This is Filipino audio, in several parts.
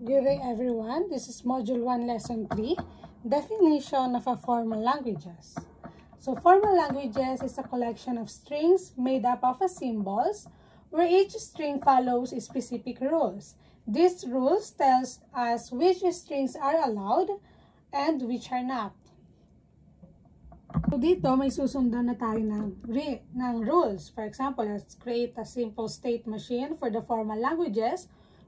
Good day everyone, this is Module 1 Lesson 3, Definition of a Formal Languages. So formal languages is a collection of strings made up of symbols where each string follows specific rules. These rules tells us which strings are allowed and which are not. So dito may susundan na tayo ng rules. For example, let's create a simple state machine for the formal languages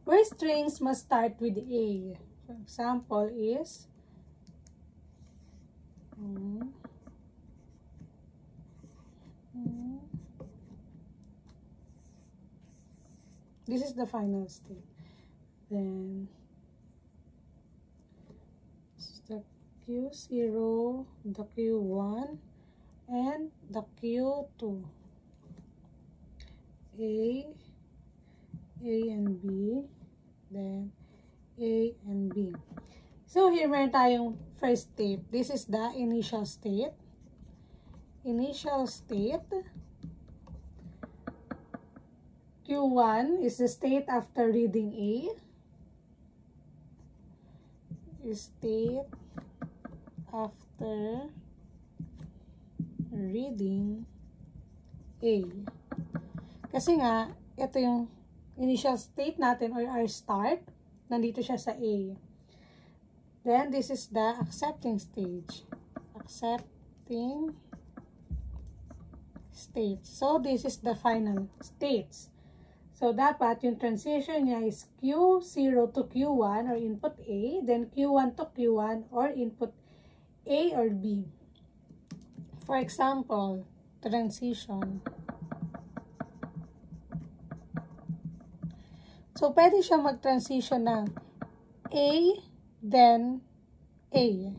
where strings must start with A. For example is this is the final state. Then this is the Q0, the Q1, and the Q2. A and B, then A and B. So here meron tayong first state. This is the initial state. Initial state. Q1 is the state after reading A. State after reading A. Kasi nga, ito yung initial state natin or our start. Nandito siya sa A. Then, this is the accepting stage. Accepting state. So, this is the final states. So, dapat yung transition niya is Q0 to Q1 or input A, then Q1 to Q1 or input A or B. For example, transition. So, pwede siya mag-transition ng A, then A.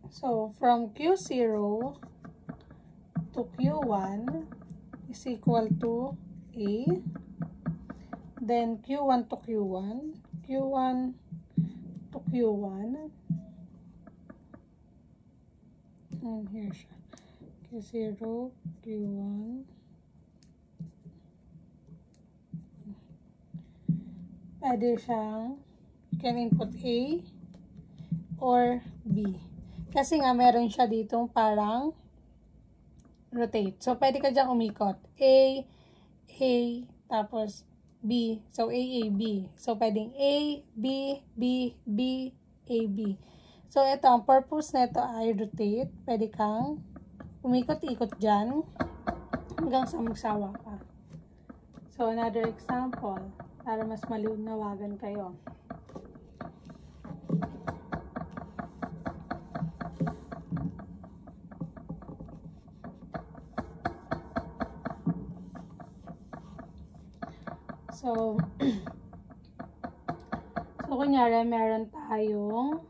So, from Q0 to Q1 is equal to A, then Q1 to Q1, Q1 to Q1, and here siya, Q0, Q1, pwede siyang, you can input A or B. Kasi nga meron siya ditong parang rotate. So, pwede ka dyan umikot. A, tapos B. So, A, B. So, pwedeng A, B, B, B, A, B. So, ito, ang purpose nito ay rotate. Pwede kang umikot-ikot dyan hanggang sa magsawa ka. So, another example para mas maliwanagan kayo. So, kunyari, meron tayong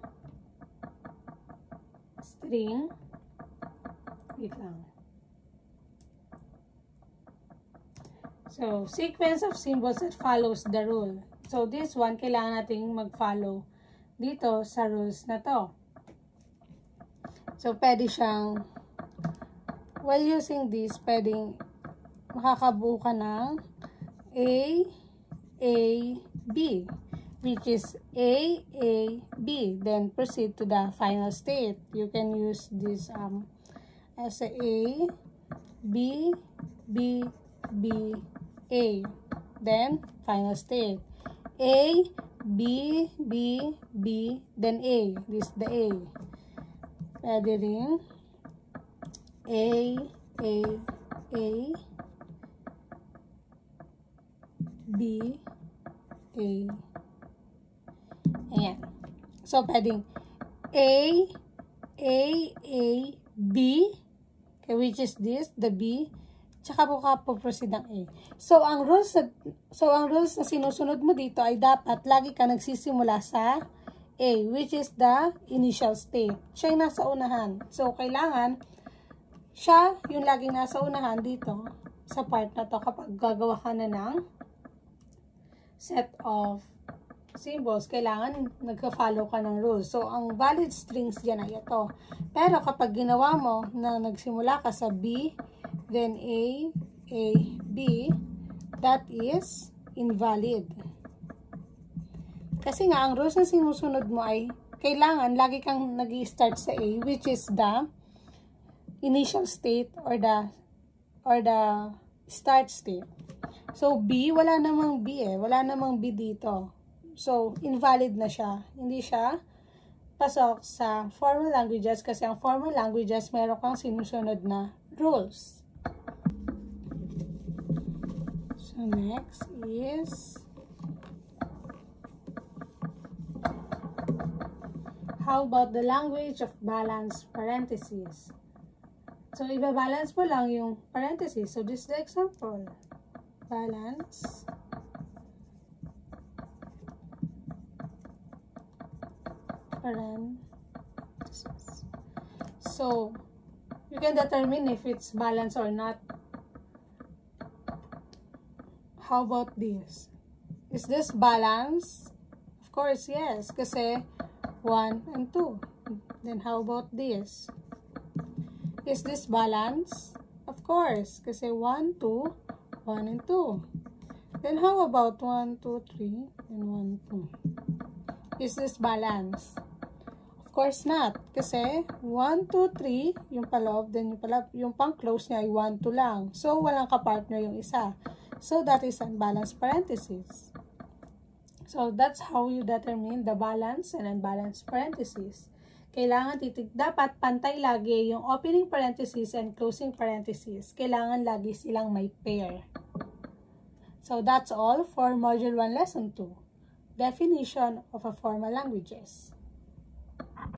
string. Wait lang. So, sequence of symbols that follows the rule. So, this one, kailangan nating mag-follow dito sa rules na to. So, pwede siyang, while using this, pwedeng makakabuo ka ng B, which is A, B. Then, proceed to the final state. You can use this as a B, B, B, A. Then, final state. A, B, B, B, then A. This is the A. Pwede rin A, B, A. Ayan. So, pwedeng A, B, okay, which is this, the B, tsaka po proceed ng A. So, ang rules na sinusunod mo dito ay dapat lagi ka nagsisimula sa A, which is the initial state. Siya yung nasa unahan. So, kailangan siya yung laging nasa unahan dito sa part na to kapag gagawa ka na ng set of symbols, kailangan nagka-follow ka ng rules. So, ang valid strings dyan ay ito. Pero kapag ginawa mo na nagsimula ka sa B, then A, B, that is invalid. Kasi nga, ang rules na sinusunod mo ay kailangan lagi kang nag-i-start sa A, which is the initial state or the start state. So, B, wala namang B wala namang B dito. So, invalid na siya. Hindi siya pasok sa formal languages kasi ang formal languages, meron kang sinusunod na rules. So, next is how about the language of balance parentheses? So, iba-balance mo lang yung parentheses. So, this is the example. Balance parentheses. So, you can determine if it's balance or not. How about this? Is this balance? Of course, yes. Kasi 1 and 2. Then, how about this? Is this balance? Of course. Kasi 1, 2, 1 and 2. Then, how about 1, 2, 3, and 1, 2? Is this balance? Of course not. Kasi 1, 2, 3, yung paloob, then yung pang-close niya ay 1, 2 lang. So, walang kapartner yung isa. So, that is unbalanced parentheses. So, that's how you determine the balance and unbalanced parentheses. Kailangan dapat pantay lagi yung opening parentheses and closing parentheses. Kailangan lagi silang may pair. So, that's all for Module 1, Lesson 2. Definition of a formal languages.